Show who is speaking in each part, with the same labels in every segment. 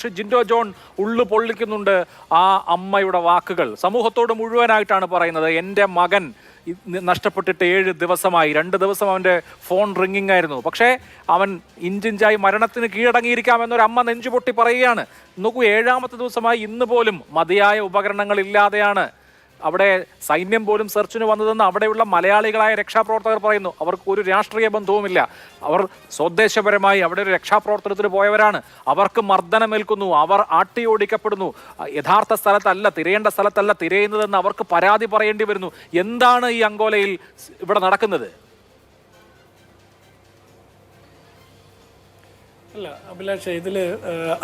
Speaker 1: പക്ഷെ ജിൻഡോ ജോൺ ഉള്ളു പൊള്ളിക്കുന്നുണ്ട് ആ അമ്മയുടെ വാക്കുകൾ. സമൂഹത്തോട് മുഴുവനായിട്ടാണ് പറയുന്നത്. എൻ്റെ മകൻ നഷ്ടപ്പെട്ടിട്ട് 7 ദിവസമായി. 2 ദിവസം അവൻ്റെ ഫോൺ റിങ്ങിങ് ആയിരുന്നു. പക്ഷേ അവൻ ഇഞ്ചിഞ്ചായി മരണത്തിന് കീഴടങ്ങിയിരിക്കാമെന്നൊരു അമ്മ നെഞ്ചുപൊട്ടി പറയുകയാണ്. നോക്കൂ, 7ാമത്തെ ദിവസമായി ഇന്ന് പോലും മതിയായ ഉപകരണങ്ങൾ ഇല്ലാതെയാണ് അവിടെ സൈന്യം പോലും സെർച്ചിന് വന്നതെന്ന് അവിടെയുള്ള മലയാളികളായ രക്ഷാപ്രവർത്തകർ പറയുന്നു. അവർക്ക് ഒരു രാഷ്ട്രീയ ബന്ധവുമില്ല. അവർ സ്വദേശപരമായി അവിടെ ഒരു രക്ഷാപ്രവർത്തനത്തിന് പോയവരാണ്. അവർക്ക് മർദ്ദനമേൽക്കുന്നു, അവർ ആട്ടിയോടിക്കപ്പെടുന്നു. യഥാർത്ഥ സ്ഥലത്തല്ല, തിരയേണ്ട സ്ഥലത്തല്ല തിരയുന്നതെന്ന് അവർക്ക് പരാതി പറയേണ്ടി വരുന്നു. എന്താണ് ഈ അങ്കോലയിൽ ഇവിടെ നടക്കുന്നത്?
Speaker 2: അല്ല അഭിലാഷ്, ഇതിൽ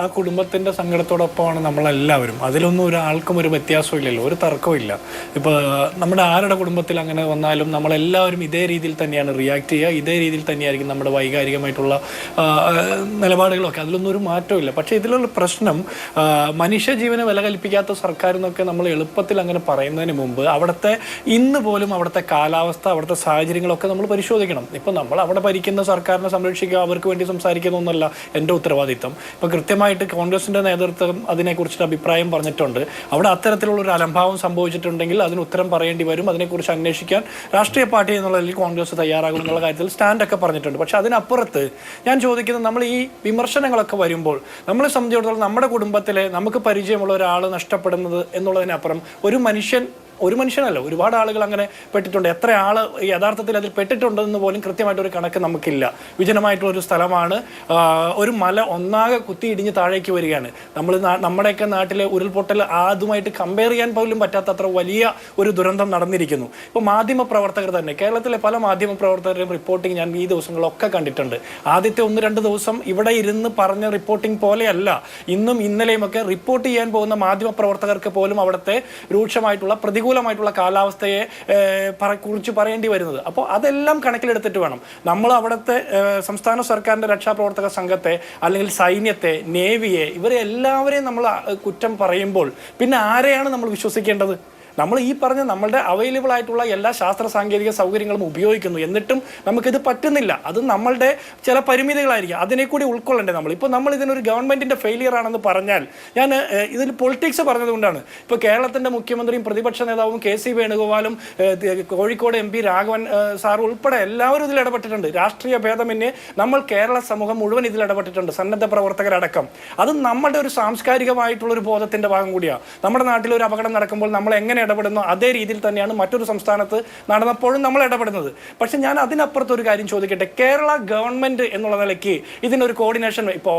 Speaker 2: ആ കുടുംബത്തിൻ്റെ സങ്കടത്തോടൊപ്പമാണ് നമ്മളെല്ലാവരും. അതിലൊന്നും ഒരാൾക്കും ഒരു വ്യത്യാസമില്ലല്ലോ, ഒരു തർക്കവും ഇല്ല. ഇപ്പോൾ നമ്മുടെ ആരുടെ കുടുംബത്തിൽ അങ്ങനെ വന്നാലും നമ്മളെല്ലാവരും ഇതേ രീതിയിൽ തന്നെയാണ് റിയാക്ട് ചെയ്യുക, ഇതേ രീതിയിൽ തന്നെയായിരിക്കും നമ്മുടെ വൈകാരികമായിട്ടുള്ള നിലപാടുകളൊക്കെ. അതിലൊന്നും ഒരു മാറ്റമില്ല. പക്ഷേ ഇതിലുള്ള പ്രശ്നം, മനുഷ്യജീവന് വില കൽപ്പിക്കാത്ത സർക്കാർ എന്നൊക്കെ നമ്മൾ എളുപ്പത്തിൽ അങ്ങനെ പറയുന്നതിന് മുമ്പ് അവിടുത്തെ ഇന്ന് പോലും അവിടുത്തെ കാലാവസ്ഥ, അവിടുത്തെ സാഹചര്യങ്ങളൊക്കെ നമ്മൾ പരിശോധിക്കണം. ഇപ്പം നമ്മൾ അവിടെ ഭരിക്കുന്ന സർക്കാരിനെ സംരക്ഷിക്കുക, അവർക്ക് വേണ്ടി സംസാരിക്കുന്നൊന്നല്ല എൻ്റെ ഉത്തരവാദിത്തം. ഇപ്പം കൃത്യമായിട്ട് കോൺഗ്രസിൻ്റെ നേതൃത്വം അതിനെക്കുറിച്ചിട്ട് അഭിപ്രായം പറഞ്ഞിട്ടുണ്ട്. അവിടെ അത്തരത്തിലുള്ള ഒരു അലംഭാവം സംഭവിച്ചിട്ടുണ്ടെങ്കിൽ അതിന് ഉത്തരം പറയേണ്ടി വരും. അതിനെക്കുറിച്ച് അന്വേഷിക്കാൻ രാഷ്ട്രീയ പാർട്ടി എന്നുള്ളതിൽ കോൺഗ്രസ് തയ്യാറാകും എന്നുള്ള കാര്യത്തിൽ സ്റ്റാൻഡൊക്കെ പറഞ്ഞിട്ടുണ്ട്. പക്ഷെ അതിനപ്പുറത്ത് ഞാൻ ചോദിക്കുന്നത്, നമ്മൾ ഈ വിമർശനങ്ങളൊക്കെ വരുമ്പോൾ നമ്മളെ സംബന്ധിച്ചിടത്തോളം നമ്മുടെ കുടുംബത്തിലെ നമുക്ക് പരിചയമുള്ള ഒരാൾ നഷ്ടപ്പെടുന്നത് എന്നുള്ളതിനപ്പുറം ഒരു മനുഷ്യനല്ല, ഒരുപാട് ആളുകൾ അങ്ങനെ പെട്ടിട്ടുണ്ട്. എത്ര ആൾ യഥാർത്ഥത്തിൽ അതിൽ പെട്ടിട്ടുണ്ടെന്ന് പോലും കൃത്യമായിട്ടൊരു കണക്ക് നമുക്കില്ല. വിജനമായിട്ടുള്ളൊരു സ്ഥലമാണ്. ഒരു മല ഒന്നാകെ കുത്തി ഇടിഞ്ഞ് താഴേക്ക് വരികയാണ്. നമ്മുടെയൊക്കെ നാട്ടിലെ ഉരുൾപൊട്ടൽ അതുമായിട്ട് കമ്പയർ ചെയ്യാൻ പോലും പറ്റാത്തത്ര വലിയ ഒരു ദുരന്തം നടന്നിരിക്കുന്നു. ഇപ്പോൾ മാധ്യമപ്രവർത്തകർ തന്നെ, കേരളത്തിലെ പല മാധ്യമപ്രവർത്തകരുടെയും റിപ്പോർട്ടിങ് ഞാൻ ഈ ദിവസങ്ങളൊക്കെ കണ്ടിട്ടുണ്ട്. ആദ്യത്തെ 1-2 ദിവസം ഇവിടെ ഇരുന്ന് പറഞ്ഞ റിപ്പോർട്ടിംഗ് പോലെയല്ല ഇന്നും ഇന്നലെയുമൊക്കെ റിപ്പോർട്ട് ചെയ്യാൻ പോകുന്ന മാധ്യമപ്രവർത്തകർക്ക് പോലും അവിടുത്തെ രൂക്ഷമായിട്ടുള്ള പ്രതികൂലമായിട്ടുള്ള കാലാവസ്ഥയെ കുറിച്ച് പറയേണ്ടി വരുന്നത്. അപ്പോൾ അതെല്ലാം കണക്കിലെടുത്തിട്ട് വേണം നമ്മൾ അവിടുത്തെ സംസ്ഥാന സർക്കാരിൻ്റെ രക്ഷാപ്രവർത്തക സംഘത്തെ, അല്ലെങ്കിൽ സൈന്യത്തെ, നേവിയെ, ഇവരെ എല്ലാവരെയും നമ്മൾ കുറ്റം പറയുമ്പോൾ പിന്നെ ആരെയാണ് നമ്മൾ വിശ്വസിക്കേണ്ടത്? നമ്മൾ ഈ പറഞ്ഞ നമ്മളുടെ അവൈലബിൾ ആയിട്ടുള്ള എല്ലാ ശാസ്ത്ര സാങ്കേതിക സൗകര്യങ്ങളും ഉപയോഗിക്കുന്നു, എന്നിട്ടും നമുക്കിത് പറ്റുന്നില്ല. അത് നമ്മളുടെ ചില പരിമിതികളായിരിക്കും. അതിനെ കൂടി ഉൾക്കൊള്ളണ്ടേ നമ്മൾ? ഇപ്പോൾ നമ്മൾ ഇതിനൊരു ഗവൺമെൻറ്റിൻ്റെ ഫെയിലിയർ ആണെന്ന് പറഞ്ഞാൽ, ഞാൻ ഇതിൽ പൊളിറ്റിക്സ് പറഞ്ഞതുകൊണ്ടാണ്. ഇപ്പോൾ കേരളത്തിൻ്റെ മുഖ്യമന്ത്രിയും പ്രതിപക്ഷ നേതാവും KC വേണുഗോപാലും കോഴിക്കോട് MP രാഘവൻ സാർ ഉൾപ്പെടെ എല്ലാവരും ഇതിൽ ഇടപെട്ടിട്ടുണ്ട്. രാഷ്ട്രീയ ഭേദമന്യേ നമ്മൾ കേരള സമൂഹം മുഴുവൻ ഇതിൽ ഇടപെട്ടിട്ടുണ്ട്, സന്നദ്ധ പ്രവർത്തകരടക്കം. അത് നമ്മുടെ ഒരു സാംസ്കാരികമായിട്ടുള്ളൊരു ബോധത്തിൻ്റെ ഭാഗം കൂടിയാണ്. നമ്മുടെ നാട്ടിൽ ഒരു അപകടം നടക്കുമ്പോൾ നമ്മൾ എങ്ങനെ ഇടപെടുന്നു അതേ രീതിയിൽ തന്നെയാണ് മറ്റൊരു സംസ്ഥാനത്ത് നടന്നപ്പോഴും നമ്മൾ ഇടപെടുന്നത്. പക്ഷെ ഞാൻ അതിനപ്പുറത്തൊരു കാര്യം ചോദിക്കട്ടെ. കേരള ഗവൺമെന്റ് എന്നുള്ള നിലയ്ക്ക് ഇതിനൊരു കോർഡിനേഷൻ, ഇപ്പോൾ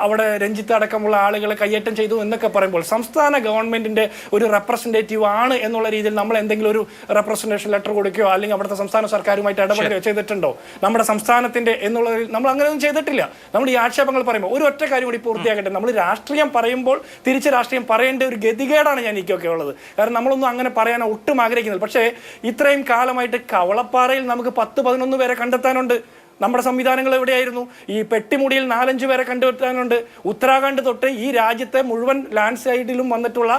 Speaker 2: അവിടെ രഞ്ജിത്ത് അടക്കമുള്ള ആളുകളെ കയ്യേറ്റം ചെയ്തു എന്നൊക്കെ പറയുമ്പോൾ സംസ്ഥാന ഗവൺമെന്റിന്റെ ഒരു റെപ്രസെന്റേറ്റീവ് ആണ് എന്നുള്ള രീതിയിൽ നമ്മൾ എന്തെങ്കിലും ഒരു റെപ്രസെന്റേഷൻ ലെറ്റർ കൊടുക്കുകയോ അല്ലെങ്കിൽ അവിടുത്തെ സംസ്ഥാന സർക്കാരുമായിട്ട് ഇടപെടുകയോ ചെയ്തിട്ടുണ്ടോ? നമ്മുടെ സംസ്ഥാനത്തിന്റെ എന്നുള്ളതിൽ നമ്മൾ അങ്ങനെയൊന്നും ചെയ്തിട്ടില്ല. നമ്മൾ ഈ ആക്ഷേപങ്ങൾ പറയുമ്പോൾ ഒരു ഒറ്റ കാര്യം കൂടി പൂർത്തിയാക്കട്ടെ. നമ്മൾ രാഷ്ട്രീയം പറയുമ്പോൾ തിരിച്ച് രാഷ്ട്രീയം പറയേണ്ട ഒരു ഗതികേടാണ് ഞാൻ എനിക്കൊക്കെ ഉള്ളത്. കാരണം നമ്മളൊന്നും അങ്ങനെ പറയാൻ ഒട്ടും ആഗ്രഹിക്കുന്നില്ല. പക്ഷേ ഇത്രയും കാലമായിട്ട് കവളപ്പാറയിൽ നമുക്ക് 10-11 പേരെ കണ്ടെത്താനുണ്ട്. നമ്മുടെ സംവിധാനങ്ങൾ എവിടെയായിരുന്നു? ഈ പെട്ടിമുടിയിൽ 4-5 പേരെ കണ്ടെത്താനുണ്ട്. ഉത്തരാഖണ്ഡ് തൊട്ട് ഈ രാജ്യത്തെ മുഴുവൻ ലാൻഡ് സൈഡിലും വന്നിട്ടുള്ള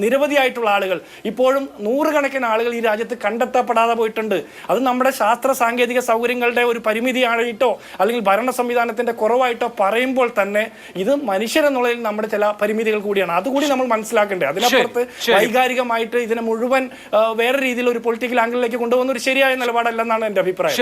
Speaker 2: നിരവധിയായിട്ടുള്ള ആളുകൾ, ഇപ്പോഴും 100 കണക്കിന് ആളുകൾ ഈ രാജ്യത്ത് കണ്ടെത്തപ്പെടാതെ പോയിട്ടുണ്ട്. അത് നമ്മുടെ ശാസ്ത്ര സാങ്കേതിക സൗകര്യങ്ങളുടെ ഒരു പരിമിതിയായിട്ടോ അല്ലെങ്കിൽ ഭരണ സംവിധാനത്തിന്റെ കുറവായിട്ടോ പറയുമ്പോൾ തന്നെ ഇത് മനുഷ്യരെന്നുള്ളതിൽ നമ്മുടെ ചില പരിമിതികൾ കൂടിയാണ്. അതുകൂടി നമ്മൾ മനസ്സിലാക്കേണ്ടത്. അതിനപ്പുറത്ത് വൈകാരികമായിട്ട് ഇതിനെ മുഴുവൻ വേറെ രീതിയിൽ ഒരു പൊളിറ്റിക്കൽ ആംഗിളിലേക്ക് കൊണ്ടുപോകുന്ന ഒരു ശരിയായ നിലപാടല്ലെന്നാണ് എൻ്റെ അഭിപ്രായം.